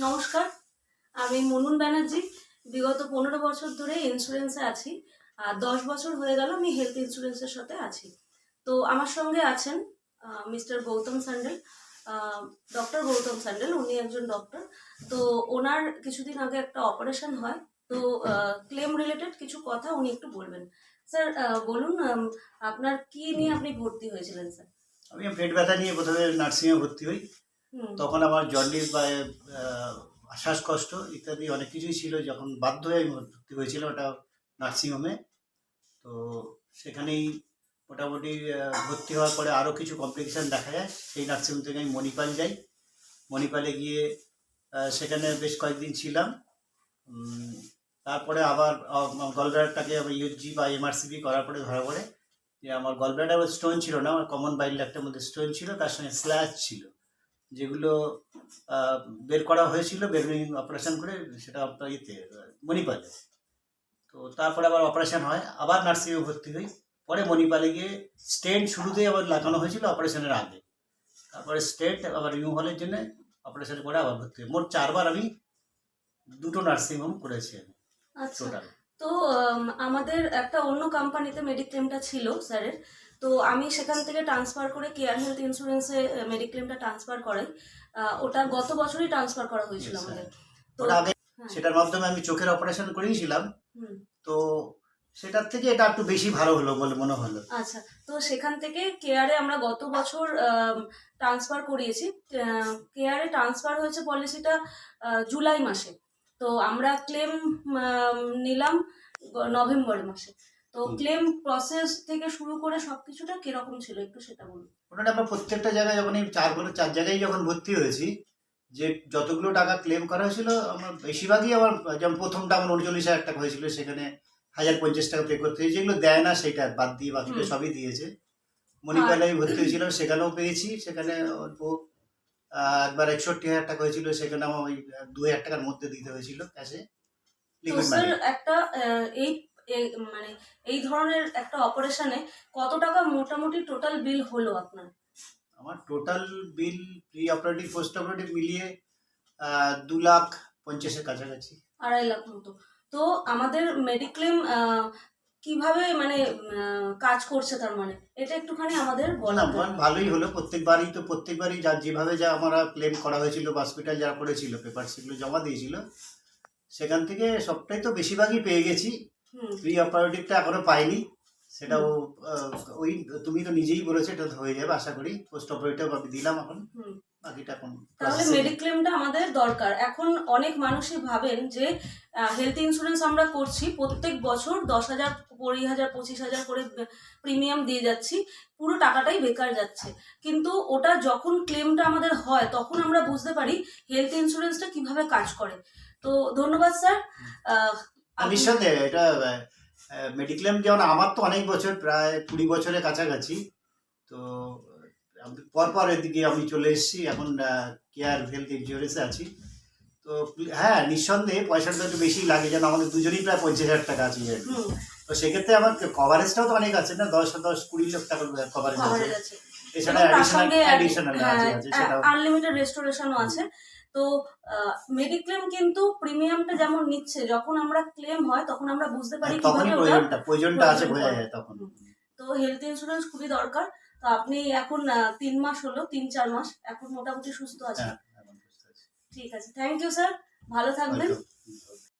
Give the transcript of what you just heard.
নমস্কার, আমি মুনমুন ব্যানার্জি। বিগত 15 বছর ধরে ইন্স্যুরেন্সে আছি। আর 10 বছর হয়ে গেল আমি হেলথ ইন্স্যুরেন্সের সাথে আছি। তো আমার সঙ্গে আছেন mister Gautam sandal, doctor Gautam sandal. উনি একজন ডক্টর। তো ওনার কিছুদিন আগে একটা অপারেশন হয়। তো ক্লেম রিলেটেড কিছু কথা উনি একটু বলবেন। স্যার বলুন, আপনার কি নিয়ে আপনি ভর্তি হয়েছিলেন স্যার? আমি পেট ব্যথা নিয়ে প্রথমে নার্সিংয়ে ভর্তি হই। তখন আমার জন্ডিস বা শ্বাসকষ্ট ইত্যাদি অনেক কিছুই ছিল। যখন বাধ্য হয়ে আমি ভর্তি হয়েছিলাম ওটা নার্সিংহোমে। তো সেখানেই মোটামুটি ভর্তি হওয়ার পরে আরও কিছু কমপ্লিকেশান দেখা যায়। সেই নার্সিংহোম থেকে আমি মণিপাল যাই। মণিপালে গিয়ে সেখানে বেশ কয়েকদিন ছিলাম। তারপরে আবার গলব্লাডারটাকে আবার ইউজি বা এমআরসিপি করার পরে ধরা পড়ে যে আমার গলব্লাডার স্টোন ছিল না, আমার কমন বাইল ডাক্টের মধ্যে স্টোন ছিল, তার সঙ্গে স্ল্যাশ ছিল, যেগুলো বের করা হয়েছিল বেরুইং অপারেশন করে, সেটা আপনার মণিপালে। তো তারপরে আবার অপারেশন হয়, আবার নার্সিংহোমে ভর্তি হই। পরে মণিপালে গিয়ে স্টেন্ট শুরুতেই আবার লাগানো হয়েছিল অপারেশনের আগে, তারপরে স্টেন্ট আবার রিমুভালের জন্য অপারেশন করে আবার ভর্তি হই। মোট 4 বার আমি 2টো নার্সিংহোম করেছি আমি টোটাল। তো আমাদের একটা অন্য কোম্পানিতে মেডিক্লেমটা ছিল স্যারের। তো আমি সেখান থেকে ট্রান্সফার করে কেয়ার হেলথ ইন্স্যুরেন্সে মেডিক্লেমটা ট্রান্সফার করাই। ওটা গত বছরই ট্রান্সফার করা হয়েছিল আমাদের। তো সেটার মাধ্যমে আমি চোখের অপারেশন করিয়েছিলাম। তো সেটার থেকে এটা একটু বেশি ভালো হলো বলে মনে হলো। আচ্ছা, তো সেখান থেকে কেয়ারে আমরা গত বছর ট্রান্সফার করিয়েছি। কেয়ারে ট্রান্সফার হয়েছে পলিসিটা জুলাই মাসে। তো আমরা ক্লেম নিলাম নভেম্বর মাসে। তো ক্লেম প্রসেস থেকে শুরু করে সবকিছুটা কিরকম ছিল একটু সেটা বলুন। ওটা আমরা প্রত্যেকটা জায়গায় যখন এই 4 জায়গায় যখন ভর্তি হয়েছি, যে যতগুলো টাকা ক্লেম করা হয়েছিল আমার বেশিরভাগই আমার, যেমন প্রথমটা আমার 39,000 টাকা হয়েছিল, সেখানে 1,050 টাকা পে করতে হয়েছে। যেগুলো দেয় না সেটা বাদ দিয়ে বাকিটা সবই দিয়েছে। মণিপালে আমি ভর্তি হয়েছিলাম, সেখানেও পেয়েছি। সেখানে অল্প একবার 61,000 টাকা হয়েছিল, সেখানে আমার ওই 2,000 টাকার মধ্যে দিতে হয়েছিল ক্যাশে। তো স্যার একটা এই মানে এই ধরনের একটা অপারেশনে কত টাকা মোটামুটি টোটাল বিল হলো আপনার? আমার total bill pre operative post operative মিলিয়ে 2,50,000 কাছাকাছি, 2.5 লাখ মতো। তো আমাদের মেডিক্লেম কিভাবে মানে কাজ করছে, তার মানে এটা একটুখানি আমাদের বলা ভালোই হলো। প্রত্যেকবারই যা যেভাবে যা আমরা ক্লেম করা হয়েছিল, হসপিটাল যারা করেছিল পেপার সেগুলো জমা দিয়েছিল, সেখান থেকে সবটাই তো বেশিরভাগই পেয়ে গেছি। প্রি অপারেটিভটা এখনো পাইনি, সেটাও ওই তুমি তো নিজেই বলেছো এটা হয়ে যাবে আশা করি। পোস্ট অপারেটিভ আমি দিলাম এখন, বাকিটা এখন। তাহলে মেডিক্লেমটা আমাদের দরকার। এখন অনেক মানুষই ভাবেন যে হেলথ ইন্স্যুরেন্স আমরা করছি, প্রত্যেক বছর 10,000, 20,000, 25,000 করে প্রিমিয়াম দিয়ে যাচ্ছি, পুরো টাকাটাই বেকার যাচ্ছে। কিন্তু ওটা যখন ক্লেমটা আমাদের হয় তখন আমরা বুঝতে পারি হেলথ ইন্স্যুরেন্সটা কিভাবে কাজ করে। তো ধন্যবাদ স্যার। নিঃসন্দেহে এটা মেডিক্লেম, যেমন আমার তো অনেক বছর, প্রায় 20 বছরের কাছাকাছি। তো পরপর এদিকে আমি চলে এসেছি, এখন কেয়ার হেলথ ইন্স্যুরেন্সে আছি। তো হ্যাঁ, নিঃসন্দেহে পয়সাটা একটু বেশি লাগে, যেন আমাদের দুজনেই প্রায় 50,000 টাকা আছে। তো সেক্ষেত্রে আমার কভারেজটাও তো অনেক আছে না, 10-20 লাখ টাকার কভারেজ আছে। এছাড়া অ্যাডিশনাল আছে, সেটাও আনলিমিটেড রেস্টোরেশনও আছে। তো মেডিক্লেম কিন্তু প্রিমিয়ামটা যেমন নিচ্ছে, যখন আমরা ক্লেম হয় তখন আমরা বুঝতে পারি কিভাবে প্রয়োজনটা আছে, বোঝা যায় তখন। তো হেলথ ইন্স্যুরেন্স খুবই দরকার। তো আপনি এখন 3 মাস হলো, 3-4 মাস এখন মোটামুটি সুস্থ আছেন? ঠিক আছে, থ্যাংক ইউ স্যার, ভালো থাকবেন।